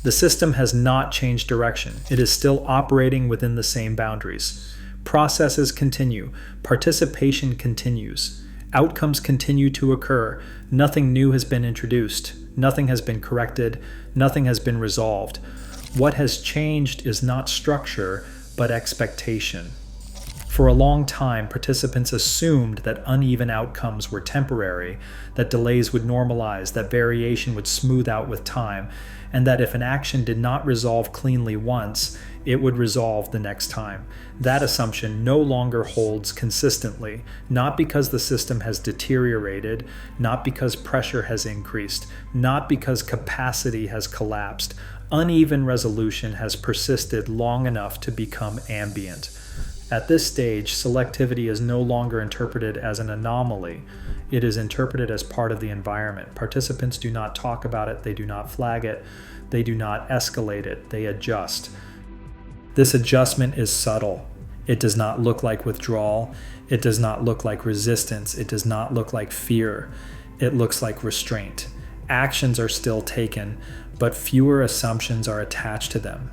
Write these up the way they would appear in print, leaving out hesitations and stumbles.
The system has not changed direction. It is still operating within the same boundaries. Processes continue. Participation continues. Outcomes continue to occur. Nothing new has been introduced. Nothing has been corrected. Nothing has been resolved. What has changed is not structure, but expectation. For a long time, participants assumed that uneven outcomes were temporary, that delays would normalize, that variation would smooth out with time, and that if an action did not resolve cleanly once, it would resolve the next time. That assumption no longer holds consistently, not because the system has deteriorated, not because pressure has increased, not because capacity has collapsed. Uneven resolution has persisted long enough to become ambient. At this stage, selectivity is no longer interpreted as an anomaly. It is interpreted as part of the environment. Participants do not talk about it, they do not flag it, they do not escalate it, they adjust. This adjustment is subtle. It does not look like withdrawal. It does not look like resistance. It does not look like fear. It looks like restraint. Actions are still taken, but fewer assumptions are attached to them.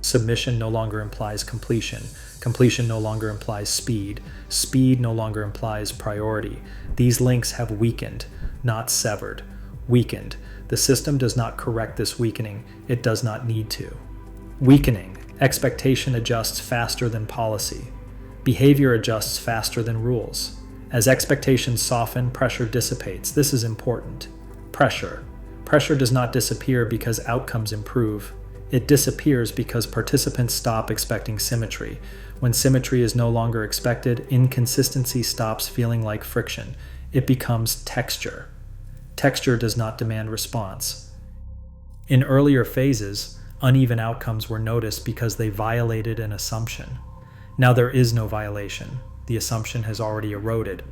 Submission no longer implies completion. Completion no longer implies speed. Speed no longer implies priority. These links have weakened, not severed. Weakened. The system does not correct this weakening. It does not need to. Weakening. Expectation adjusts faster than policy. Behavior adjusts faster than rules. As expectations soften, pressure dissipates. This is important. Pressure. Pressure does not disappear because outcomes improve. It disappears because participants stop expecting symmetry. When symmetry is no longer expected, inconsistency stops feeling like friction. It becomes texture. Texture does not demand response. In earlier phases, uneven outcomes were noticed because they violated an assumption. Now there is no violation. The assumption has already eroded.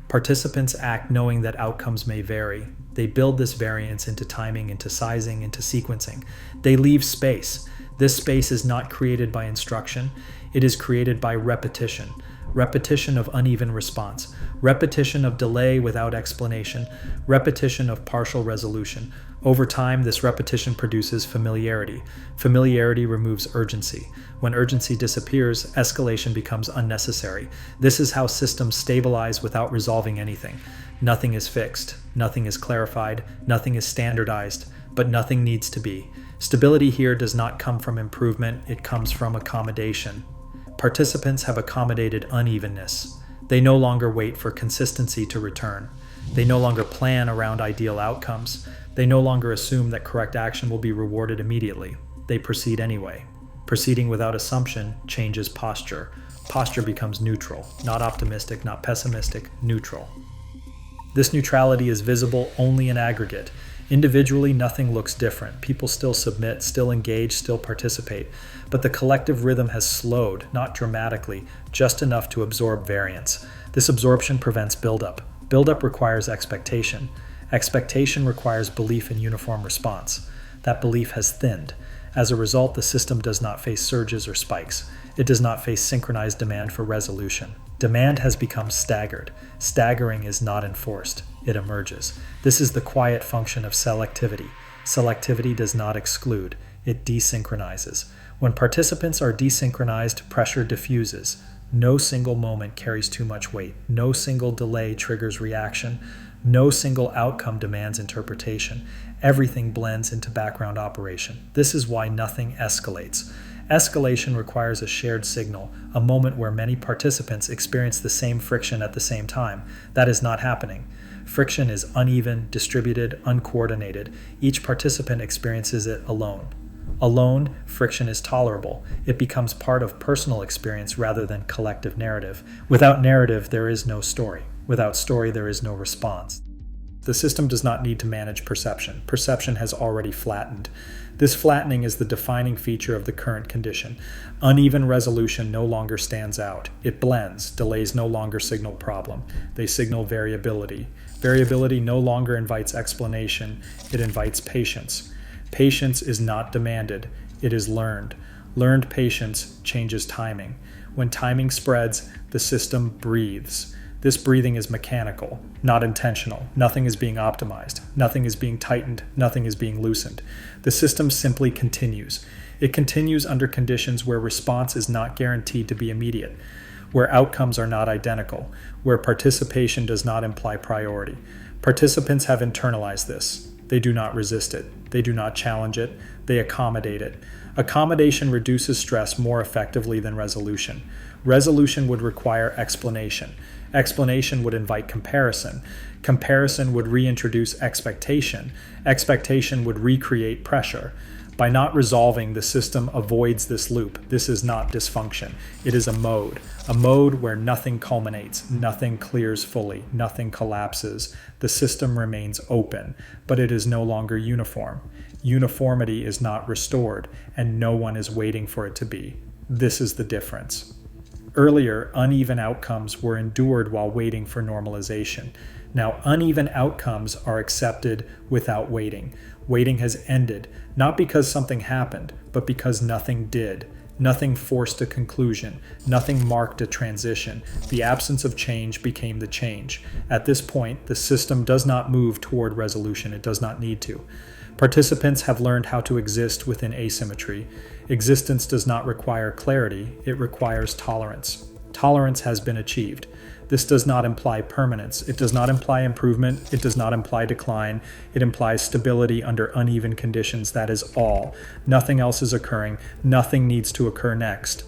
Participants act knowing that outcomes may vary. They build this variance into timing, into sizing, into sequencing. They leave space. This space is not created by instruction. It is created by repetition. Repetition of uneven response. Repetition of delay without explanation. Repetition of partial resolution. Over time, this repetition produces familiarity. Familiarity removes urgency. When urgency disappears, escalation becomes unnecessary. This is how systems stabilize without resolving anything. Nothing is fixed, nothing is clarified, nothing is standardized, but nothing needs to be. Stability here does not come from improvement, it comes from accommodation. Participants have accommodated unevenness. They no longer wait for consistency to return. They no longer plan around ideal outcomes. They no longer assume that correct action will be rewarded immediately. They proceed anyway. Proceeding without assumption changes posture. Posture becomes neutral, not optimistic, not pessimistic, neutral. This neutrality is visible only in aggregate. Individually, nothing looks different. People still submit, still engage, still participate. But the collective rhythm has slowed, not dramatically, just enough to absorb variance. This absorption prevents buildup. Buildup requires expectation. Expectation requires belief in uniform response. That belief has thinned. As a result, the system does not face surges or spikes. It does not face synchronized demand for resolution. Demand has become staggered. Staggering is not enforced. It emerges. This is the quiet function of selectivity. Selectivity does not exclude. It desynchronizes. When participants are desynchronized, pressure diffuses. No single moment carries too much weight. No single delay triggers reaction. No single outcome demands interpretation. Everything blends into background operation. This is why nothing escalates. Escalation requires a shared signal, a moment where many participants experience the same friction at the same time. That is not happening. Friction is uneven, distributed, uncoordinated. Each participant experiences it alone. Alone, friction is tolerable. It becomes part of personal experience rather than collective narrative. Without narrative, there is no story. Without story, there is no response. The system does not need to manage perception. Perception has already flattened. This flattening is the defining feature of the current condition. Uneven resolution no longer stands out. It blends. Delays no longer signal problem. They signal variability. Variability no longer invites explanation. It invites patience. Patience is not demanded. It is learned. Learned patience changes timing. When timing spreads, the system breathes. This breathing is mechanical, not intentional. Nothing is being optimized. Nothing is being tightened. Nothing is being loosened. The system simply continues. It continues under conditions where response is not guaranteed to be immediate, where outcomes are not identical, where participation does not imply priority. Participants have internalized this. They do not resist it. They do not challenge it. They accommodate it. Accommodation reduces stress more effectively than resolution. Resolution would require explanation. Explanation would invite comparison. Comparison would reintroduce expectation. Expectation would recreate pressure. By not resolving, the system avoids this loop. This is not dysfunction. It is a mode where nothing culminates, nothing clears fully, nothing collapses. The system remains open, but it is no longer uniform. Uniformity is not restored, and no one is waiting for it to be. This is the difference. Earlier, uneven outcomes were endured while waiting for normalization. Now, uneven outcomes are accepted without waiting. Waiting has ended, not because something happened, but because nothing did. Nothing forced a conclusion. Nothing marked a transition. The absence of change became the change. At this point, the system does not move toward resolution. It does not need to. Participants have learned how to exist within asymmetry. Existence does not require clarity. It requires tolerance. Tolerance has been achieved. This does not imply permanence. It does not imply improvement. It does not imply decline. It implies stability under uneven conditions. That is all. Nothing else is occurring. Nothing needs to occur next.